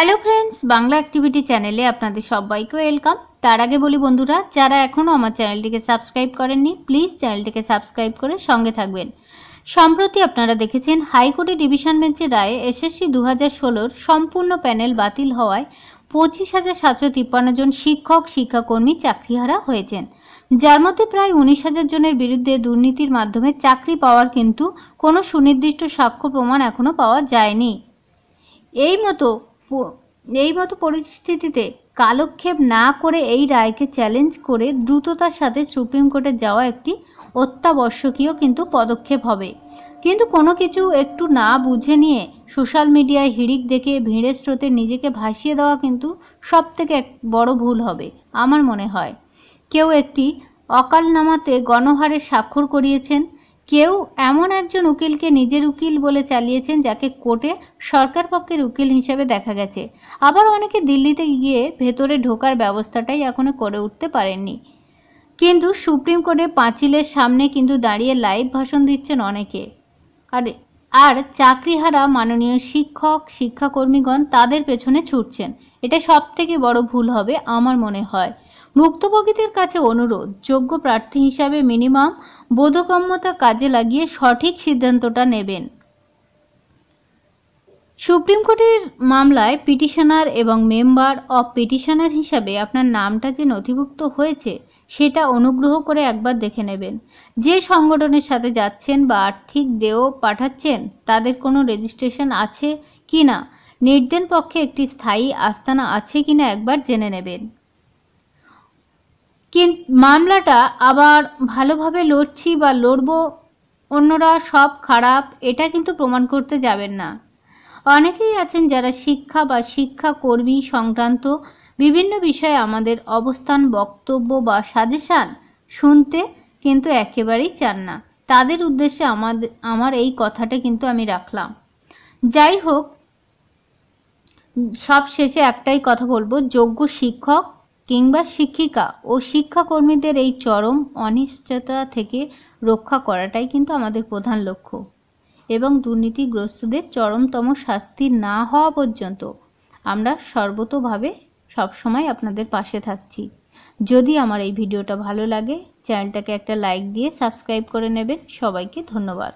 Hello friends, Bangla activity চ্যানেলে আপনাদের সবাইকে ওয়েলকাম। তার আগে বলি বন্ধুরা, যারা এখনও আমার চ্যানেলটিকে সাবস্ক্রাইব করেননি প্লিজ চ্যানেলটিকে সাবস্ক্রাইব করে সঙ্গে থাকবেন। সম্প্রতি আপনারা দেখেছেন হাইকোর্টে ডিভিশন বেঞ্চের রায়ে এসএসসি 2016 সম্পূর্ণ প্যানেল বাতিল হওয়ায় 25,753 জন শিক্ষক শিক্ষাকর্মী চাকরিহারা হয়েছেন, যার মধ্যে প্রায় 19,000 জনের বিরুদ্ধে দুর্নীতির মাধ্যমে চাকরি পাওয়ার কিন্তু কোনো সুনির্দিষ্ট সাক্ষ্য প্রমাণ এখনও পাওয়া যায়নি। এই মতো পরিস্থিতিতে কালক্ষেপ না করে এই রায়কে চ্যালেঞ্জ করে দ্রুততার সাথে সুপ্রিম কোর্টে যাওয়া একটি অত্যাবশ্যকীয় কিন্তু পদক্ষেপ হবে। কিন্তু কোনো কিছু একটু না বুঝে নিয়ে সোশ্যাল মিডিয়ায় হিড়িক দেখে ভিড়ের স্রোতে নিজেকে ভাসিয়ে দেওয়া কিন্তু সবথেকে এক বড় ভুল হবে আমার মনে হয়। কেউ একটি অকালনামাতে গণহারে স্বাক্ষর করিয়েছেন, কেউ এমন একজন উকিলকে নিজের উকিল বলে চালিয়েছেন যাকে কোর্টে সরকার পক্ষের উকিল হিসেবে দেখা গেছে। আবার অনেকে দিল্লিতে গিয়ে ভেতরে ঢোকার ব্যবস্থাটাই এখনো করে উঠতে পারেননি, কিন্তু সুপ্রিম কোর্টে পাঁচিলের সামনে কিন্তু দাঁড়িয়ে লাইভ ভাষণ দিচ্ছেন অনেকে। আর চাকরিহারা মাননীয় শিক্ষক শিক্ষাকর্মীগণ তাদের পেছনে ছুটছেন। এটা সবথেকে বড় ভুল হবে আমার মনে হয়। ভুক্তভোগীদের কাছে অনুরোধ, যোগ্য প্রার্থী হিসাবে মিনিমাম বোধগম্যতা কাজে লাগিয়ে সঠিক সিদ্ধান্তটা নেবেন। সুপ্রিম কোর্টের মামলায় পিটিশনার এবং মেম্বার অফ পিটিশনার হিসাবে আপনার নামটা যে নথিভুক্ত হয়েছে সেটা অনুগ্রহ করে একবার দেখে নেবেন। যে সংগঠনের সাথে যাচ্ছেন বা আর্থিক দেয় পাঠাচ্ছেন তাদের কোনো রেজিস্ট্রেশন আছে কি না, নির্দেন পক্ষে একটি স্থায়ী আস্তানা আছে কিনা একবার জেনে নেবেন। কিন্তু মামলাটা আবার ভালোভাবে লড়ছি বা লড়বো, অন্যরা সব খারাপ, এটা কিন্তু প্রমাণ করতে যাবেন না। অনেকেই আছেন যারা শিক্ষা বা শিক্ষাকর্মী সংক্রান্ত বিভিন্ন বিষয়ে আমাদের অবস্থান, বক্তব্য বা সাজেশান শুনতে কিন্তু একেবারেই চান না। তাদের উদ্দেশ্যে আমার এই কথাটা কিন্তু আমি রাখলাম। যাই হোক, সব শেষে একটাই কথা বলবো, যোগ্য শিক্ষক কিংবা শিক্ষিকা ও শিক্ষাকর্মীদের এই চরম অনিশ্চয়তা থেকে রক্ষা করাটাই কিন্তু আমাদের প্রধান লক্ষ্য, এবং দুর্নীতিগ্রস্তদের চরমতম শাস্তি না হওয়া পর্যন্ত আমরা সর্বতোভাবে সবসময় আপনাদের পাশে থাকছি। যদি আমার এই ভিডিওটা ভালো লাগে চ্যানেলটাকে একটা লাইক দিয়ে সাবস্ক্রাইব করে নেবেন। সবাইকে ধন্যবাদ।